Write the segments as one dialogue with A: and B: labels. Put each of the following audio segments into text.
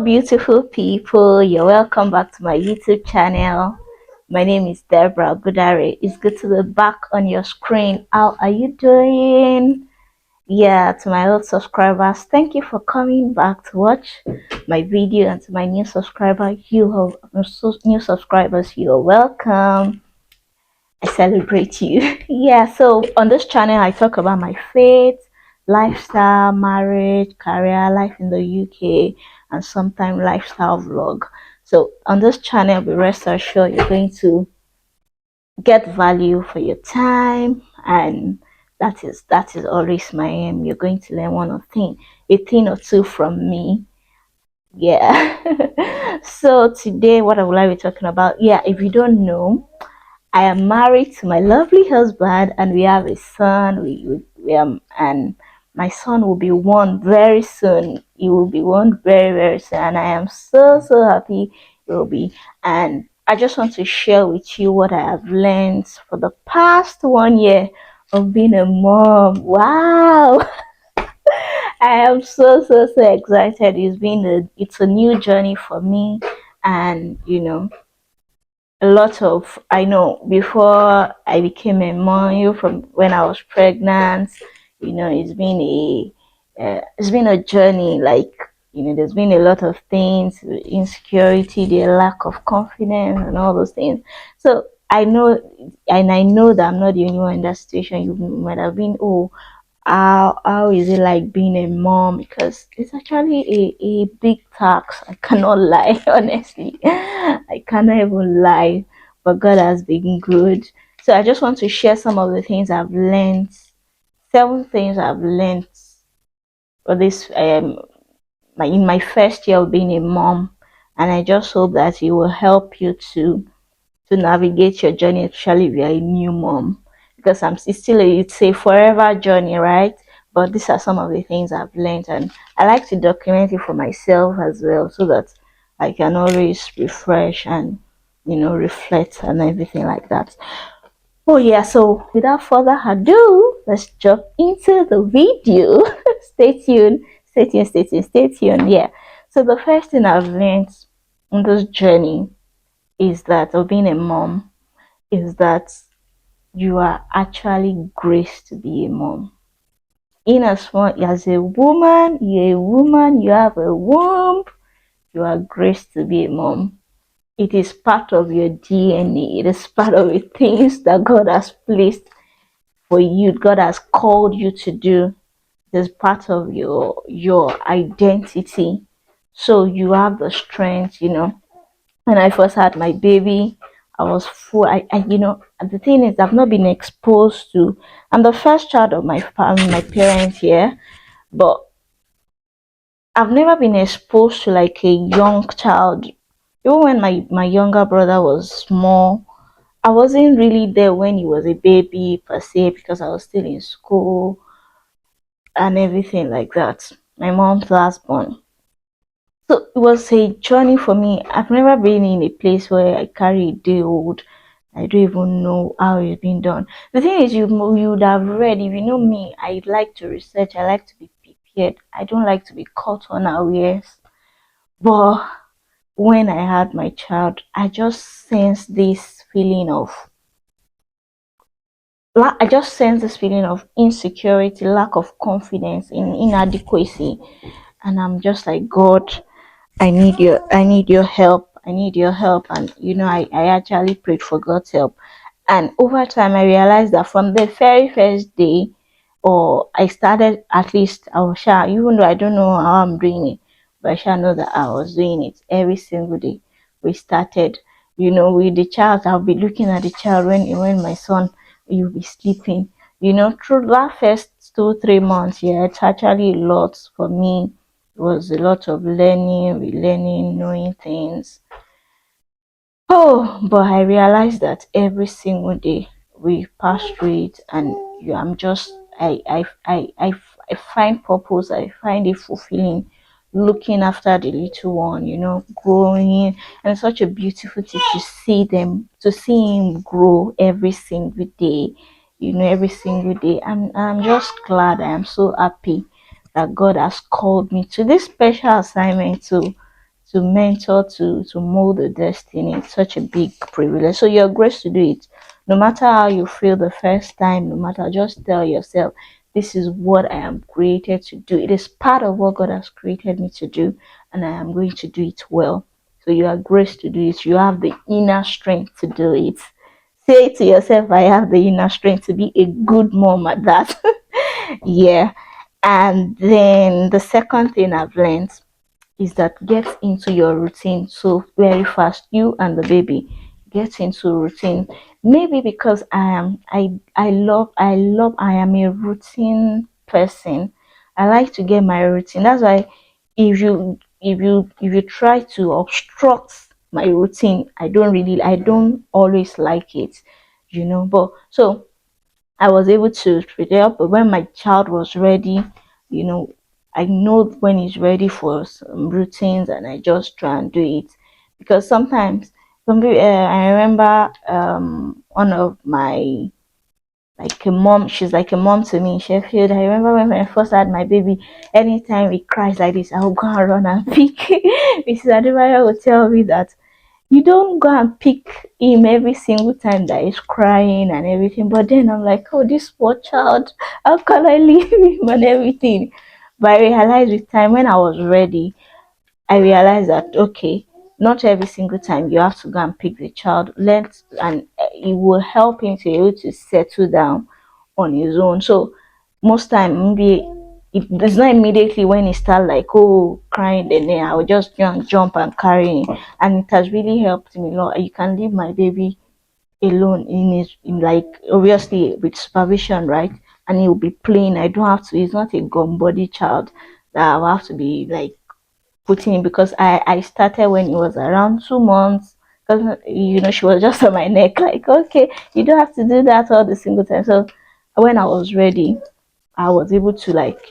A: beautiful people. You're welcome back to my YouTube channel. My name is Deborah Budare. It's good to be back on your screen. How are you doing? Yeah, to my old subscribers, thank you for coming back to watch my video. And to my new subscriber, new subscribers, you're welcome. I celebrate you. Yeah, so on this channel, I talk about my faith, lifestyle, marriage, career, life in the UK, and sometimes lifestyle vlog. So on this channel, be rest assured you're going to get value for your time, and that is always my aim. You're going to learn a thing or two from me. Yeah. So today, what I would like to be talking about, yeah, if you don't know, I am married to my lovely husband, and we have a son. And my son will be one very soon. He will be one very very soon, and I am so happy he will be. And I just want to share with you what I have learned for the past 1 year of being a mom. Wow! I am so excited. It's a new journey for me, and a lot of I know before I became a mom, from when I was pregnant, it's been a journey. Like, there's been a lot of things, insecurity, the lack of confidence, and all those things. So I know that I'm not the only one in that situation. You might have been, oh, how is it like being a mom? Because it's actually a big task. I cannot lie. Honestly, I cannot even lie, but God has been good. So I just want to share some of the things I've learned, 7 things I've learned for this in my first year of being a mom. And I just hope that it will help you to navigate your journey, especially if you're a new mom. Because it's a forever journey, right? But these are some of the things I've learned, and I like to document it for myself as well, so that I can always refresh and reflect and everything like that. Oh yeah, so without further ado, let's jump into the video. Stay tuned, stay tuned. Yeah. So the first thing I've learned on this journey is that of being a mom is that you are actually graced to be a mom. In as much as you're a woman, you have a womb, you are graced to be a mom. It is part of your DNA. It is part of the things that God has placed for you. God has called you to do. It is part of your identity. So you have the strength, when I first had my baby, I was full. The thing is, I've not been exposed to. I'm the first child of my family, my parents here, but I've never been exposed to like a young child. Even when my younger brother was small, I wasn't really there when he was a baby per se, because I was still in school and everything like that. My mom's last born. So it was a journey for me. I've never been in a place where I carry a day old. I don't even know how it's been done. The thing is, you would have read. If you know me, I like to research. I like to be prepared. I don't like to be caught unawares. But when I had my child, I just sensed this feeling of I just sensed this feeling of insecurity, lack of confidence, inadequacy, and I'm just like, God, I need your help. I need your help. And I actually prayed for God's help. And over time I realized that from the very first day, or I started, at least I was sure, even though I don't know how I'm doing it, but I shall know that I was doing it every single day. We started, with the child. I'll be looking at the child when my son will be sleeping. Through that first 2 3 months, yeah, it's actually a lot for me. It was a lot of learning, relearning, knowing things. Oh, but I realized that every single day we pass through it, and I'm just, I find purpose, I find it fulfilling looking after the little one, growing. And it's such a beautiful thing to see him grow every single day, every single day. I'm just glad. I am so happy that God has called me to this special assignment to to mentor, to mold the destiny. It's such a big privilege. So you're graced to do it. No matter how you feel the first time, no matter, just tell yourself, this is what I am created to do. It is part of what God has created me to do, and I am going to do it well. So you are graced to do it. You have the inner strength to do it. Say to yourself, I have the inner strength to be a good mom at that. Yeah. And then the second thing I've learned is that get into your routine so very fast. You and the baby get into routine. Maybe because I am a routine person. I like to get my routine. That's why if you try to obstruct my routine, I don't always like it, But so I was able to prepare, but when my child was ready, you know, I know when he's ready for some routines, and I just try and do it. Because sometimes, I remember one of my, like a mom, she's like a mom to me in Sheffield. I remember when I first had my baby, anytime he cries like this, I'll go and run and pick. Mrs. Adebayo would tell me that you don't go and pick him every single time that he's crying and everything. But then I'm like, oh, this poor child, how can I leave him and everything? But I realized with time, when I was ready, I realized that okay, not every single time you have to go and pick the child. And it will help him to be able to settle down on his own. So most time, maybe it's not immediately when he start like crying, then I will just jump and carry him, and it has really helped me a lot. You can leave my baby alone like obviously with supervision, right? And he'll be playing. I don't have to. He's not a gum body child that I will have to be like putting in, because I started when it was around 2 months. Because she was just on my neck, like, okay, you don't have to do that all the single time. So when I was ready, I was able to, like,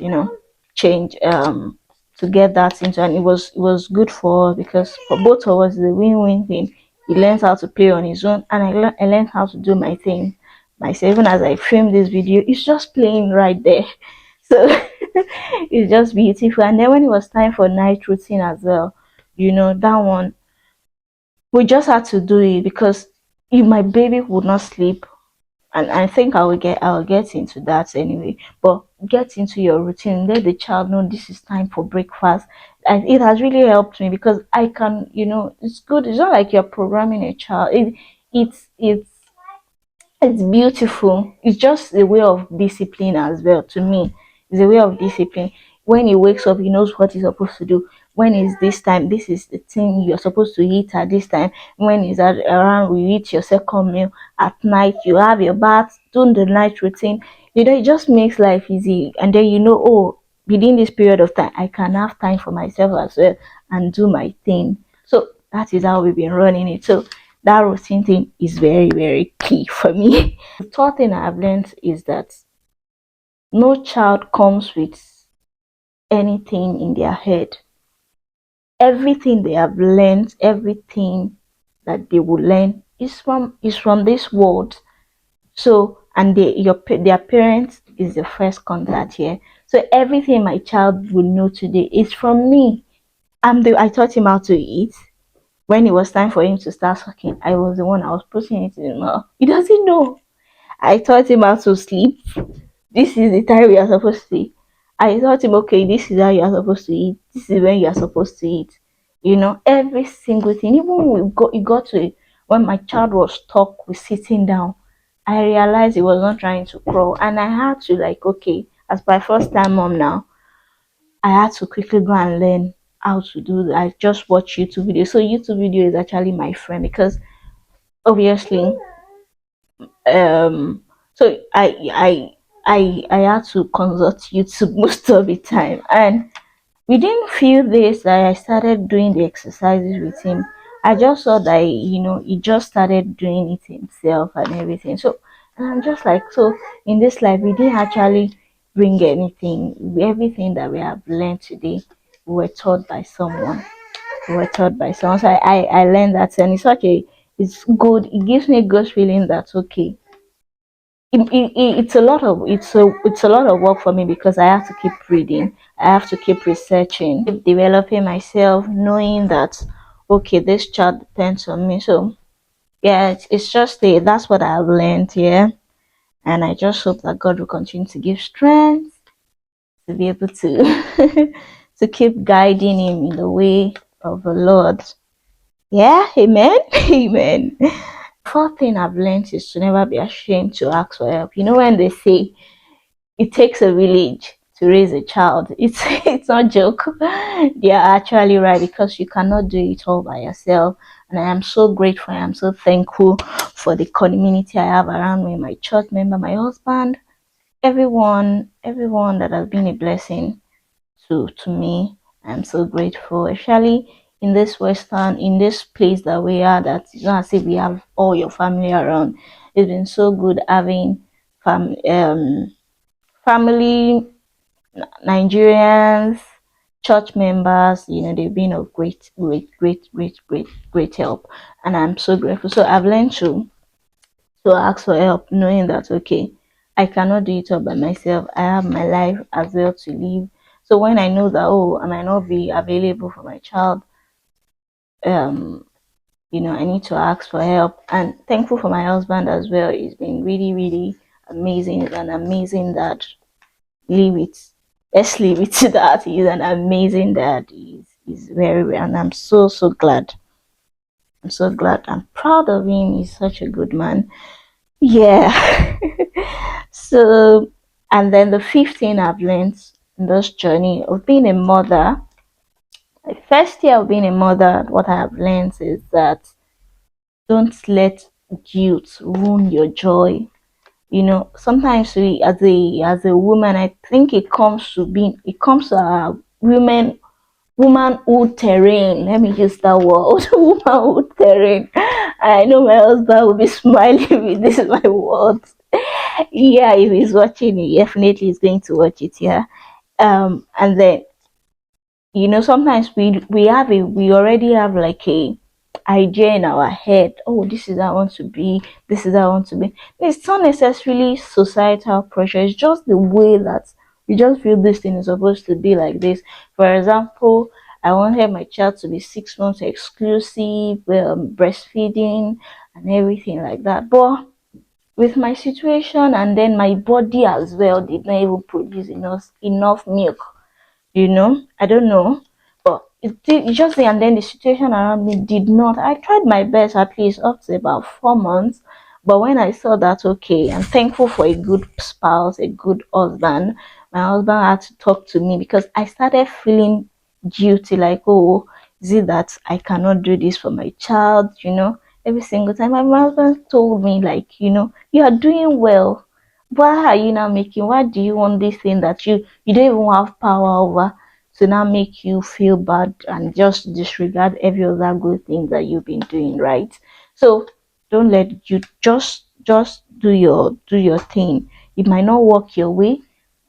A: change to get that into, and it was good for us, because for both of us, the win-win thing. He learns how to play on his own, and I learned how to do my thing myself. Even as I film this video, it's just playing right there. So it's just beautiful. And then when it was time for night routine as well, that one, we just had to do it, because if my baby would not sleep, and I think I'll get into that anyway. But get into your routine, let the child know this is time for breakfast. And it has really helped me, because I can, it's good. It's not like you're programming a child. It's beautiful. It's just a way of discipline as well. To me, it's a way of discipline. When he wakes up, he knows what he's supposed to do. When is this time? This is the thing you're supposed to eat at this time. When is that around? We eat your second meal at night. You have your bath, do the night routine. It just makes life easy. And then oh, within this period of time, I can have time for myself as well and do my thing. So that is how we've been running it. So that routine thing is very, very key for me. The third thing I've learned is that no child comes with anything in their head. Everything they have learned, everything that they will learn is from this world. So, and their parents is the first contact here. So everything my child will know today is from me. I taught him how to eat. When it was time for him to start sucking, I was the one I was putting it in his mouth. He doesn't know. I taught him how to sleep. This is the time we are supposed to eat. I taught him, okay, this is how you are supposed to eat. This is when you are supposed to eat. Every single thing. Even when it got to when my child was stuck with sitting down, I realized he was not trying to crawl, and I had to, like, okay, as my first time mom now, I had to quickly go and learn how to do that. I just watch YouTube videos. So YouTube video is actually my friend, because obviously um so I had to consult YouTube most of the time, and within few days that I started doing the exercises with him, I just saw that he just started doing it himself and everything. So, and I'm just like, so in this life we didn't actually bring anything. Everything that we have learned today, we were taught by someone. So I learned that, and it's good. It gives me a good feeling that okay, it's a lot of it's a lot of work for me because I have to keep reading, I have to keep researching, keep developing myself, knowing that okay, this child depends on me. So yeah, it's just that's what I've learned here, and I just hope that God will continue to give strength to be able to to keep guiding him in the way of the Lord. Yeah, amen, amen. Fourth thing I've learned is to never be ashamed to ask for help. You know when they say it takes a village to raise a child, it's not a joke. They are actually right because you cannot do it all by yourself. And I am so grateful, I am so thankful for the community I have around me, my church member, my husband, everyone that has been a blessing to me. I'm so grateful, especially in this place that we are, that it's not as if we have all your family around. It's been so good having fam family, Nigerians, church members, they've been of great help. And I'm so grateful. So I've learned to ask for help, knowing that okay, I cannot do it all by myself. I have my life as well to live. So when I know that I might not be available for my child, um, I need to ask for help. And thankful for my husband as well. He's been really, really amazing. He's an amazing dad. Leave it. Let's leave it to that. He's an amazing dad. He's very, and I'm so glad. I'm so glad. I'm proud of him. He's such a good man. Yeah. So, and then the fifth thing I've learned in this journey of being a mother, the first year of being a mother, what I have learned is that don't let guilt ruin your joy. Sometimes we, as a woman, I think it comes to our womanhood terrain. Let me use that word, womanhood terrain. I know my husband will be smiling with this my words. Yeah, if he's watching, he definitely is going to watch it. Yeah. And then sometimes we already have like a idea in our head. Oh, this is how I want to be. This is how I want to be. It's not necessarily societal pressure. It's just the way that we just feel this thing is supposed to be like this. For example, I wanted my child to be 6 months exclusive, breastfeeding and everything like that. But with my situation and then my body as well did not even produce enough milk. I don't know, but it just and then the situation around me did not. I tried my best at least up to about 4 months, but when I saw that, okay, I'm thankful for a good spouse, a good husband. My husband had to talk to me because I started feeling guilty, like, oh, is it that I cannot do this for my child? Every single time my husband told me, like, you are doing well. Why are you now making, why do you want this thing that you don't even have power over, to now make you feel bad and just disregard every other good thing that you've been doing, right? So don't let you just do your thing. It might not work your way,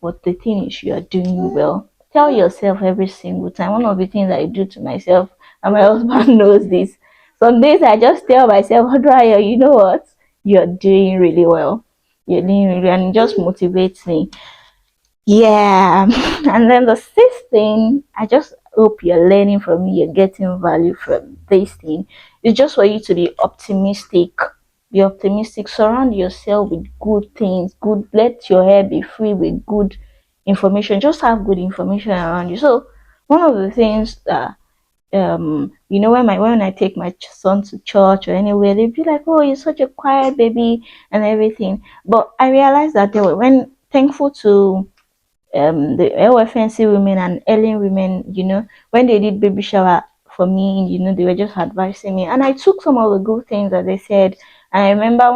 A: but the thing is you are doing well. Tell yourself every single time. One of the things I do to myself, and my husband knows this. Some days I just tell myself, Adraya, you know what? You're doing really well. You're doing really, and it just motivates me. Yeah. And then the sixth thing, I just hope you're learning from me, you're getting value from this thing. It's just for you to be optimistic. Be optimistic. Surround yourself with good things. Good. Let your hair be free with good information. Just have good information around you. So one of the things that when I take my son to church or anywhere, they'd be like, oh, you're such a quiet baby and everything. But I realized that they were, when thankful to the LFNC women and Ellen women, when they did baby shower for me, they were just advising me, and I took some of the good things that they said. And I remember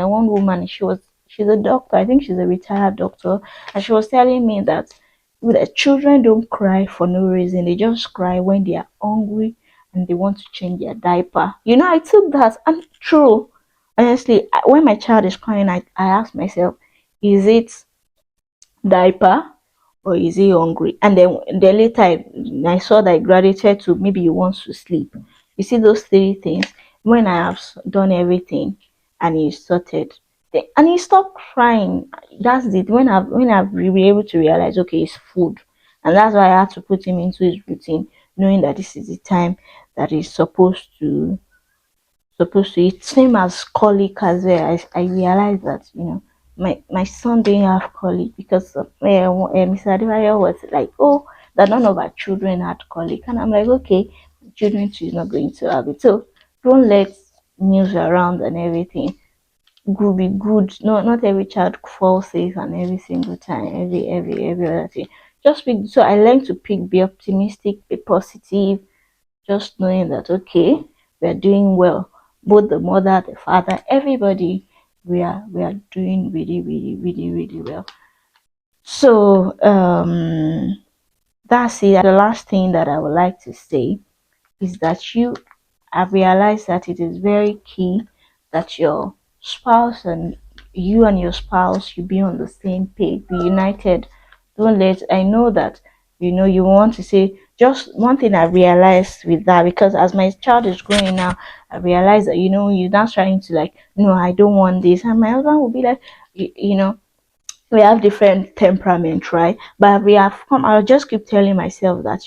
A: one woman, she's a doctor, I think she's a retired doctor, and she was telling me that the children don't cry for no reason, they just cry when they are hungry and they want to change their diaper. I took that, and true, honestly, when my child is crying, I ask myself, is it diaper or is he hungry? And then later I saw that I graduated to maybe he wants to sleep. You see those three things. When I have done everything and he's sorted, And he stopped crying. That's it. When I've been able to realize, okay, it's food, and that's why I had to put him into his routine, knowing that this is the time that he's supposed to eat. Same as colic as well. I realized that my son didn't have colic because Mr. Adebayo was like, oh, that none of our children had colic, and I'm like, okay, children too is not going to have it. So don't let news around and everything will be good. No, not every child falls safe and every single time, every other thing. Just be so I learned to be optimistic, be positive, just knowing that okay, we are doing well. Both the mother, the father, everybody, we are doing really, really, really, really well. So that's it. The last thing that I would like to say is that I've realized that it is very key that your spouse and you and your spouse you be on the same page, be united. Don't let I know that you want to say just one thing I realized with that because as my child is growing now, I realize that you're not trying to like, no, I don't want this, and my husband will be like, we have different temperament, right? But we have come. I'll just keep telling myself that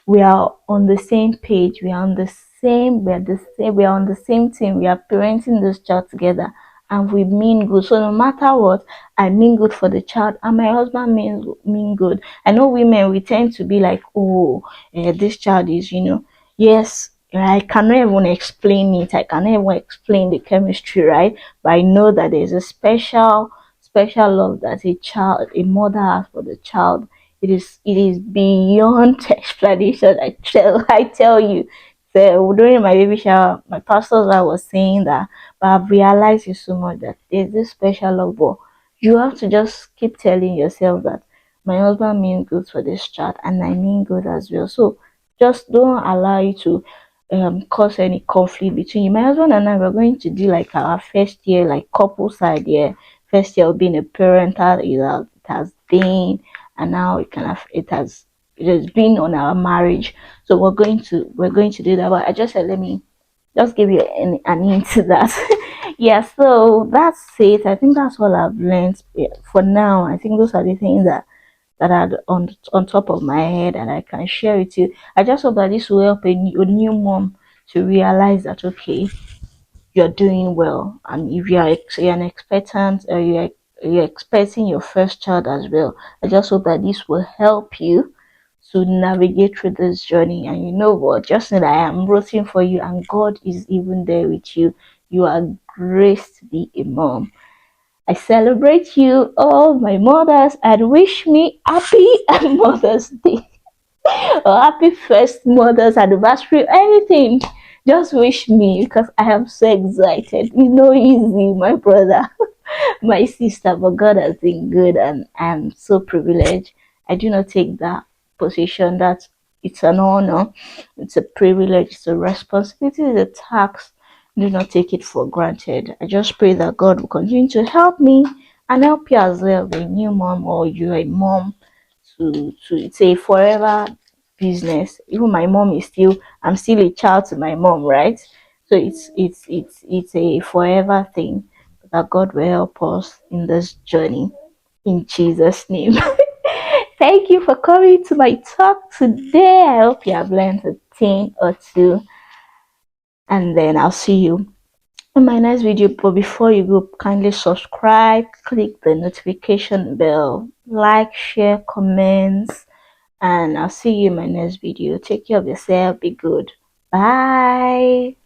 A: we are on the same page. We are on the same. We are the same. We are on the same team. We are parenting this child together, and we mean good. So no matter what, I mean good for the child, and my husband mean good. I know women we tend to be like, oh, this child is, yes. I cannot even explain it. I cannot even explain the chemistry, right? But I know that there's a special love that a mother has for the child. It is beyond explanation. I tell you. So during my baby shower, my pastor's wife was saying that, but I've realized it so much that there's this special love. But you have to just keep telling yourself that my husband means good for this child, and I mean good as well. So just don't allow it to cause any conflict between you. My husband and I were going to do like our first year, like couple side year, first year of being a parent. It has been, and now it has been on our marriage. So we're going to do that. But I just said let me just give you an hint to that. Yeah, so that's it. I think that's all I've learned for now. I think those are the things that are on top of my head and I can share with you. I just hope that this will help a new mom to realize that okay, you're doing well, and if you're an expectant or you're expecting your first child as well, I just hope that this will help you to navigate through this journey. And you know what? Just know that I am rooting for you, and God is even there with you. You are graced to be a mom. I celebrate you, all my mothers, and wish me happy Mother's Day or happy first Mother's anniversary, anything. Just wish me because I am so excited. It's no easy, my brother, my sister, but God has been good and I'm so privileged. I do not take that position that it's an honor, it's a privilege, it's a responsibility, it's a tax. Do not take it for granted. I just pray that God will continue to help me and help you as well, be a new mom or you're a mom to it's a forever business. Even my mom is still I'm still a child to my mom, right? So it's a forever thing that God will help us in this journey in Jesus' name. Thank you for coming to my talk today. I hope you have learned a thing or two, and then I'll see you in my next video. But before you go, kindly subscribe, click the notification bell, like, share, comments, and I'll see you in my next video. Take care of yourself. Be good. Bye.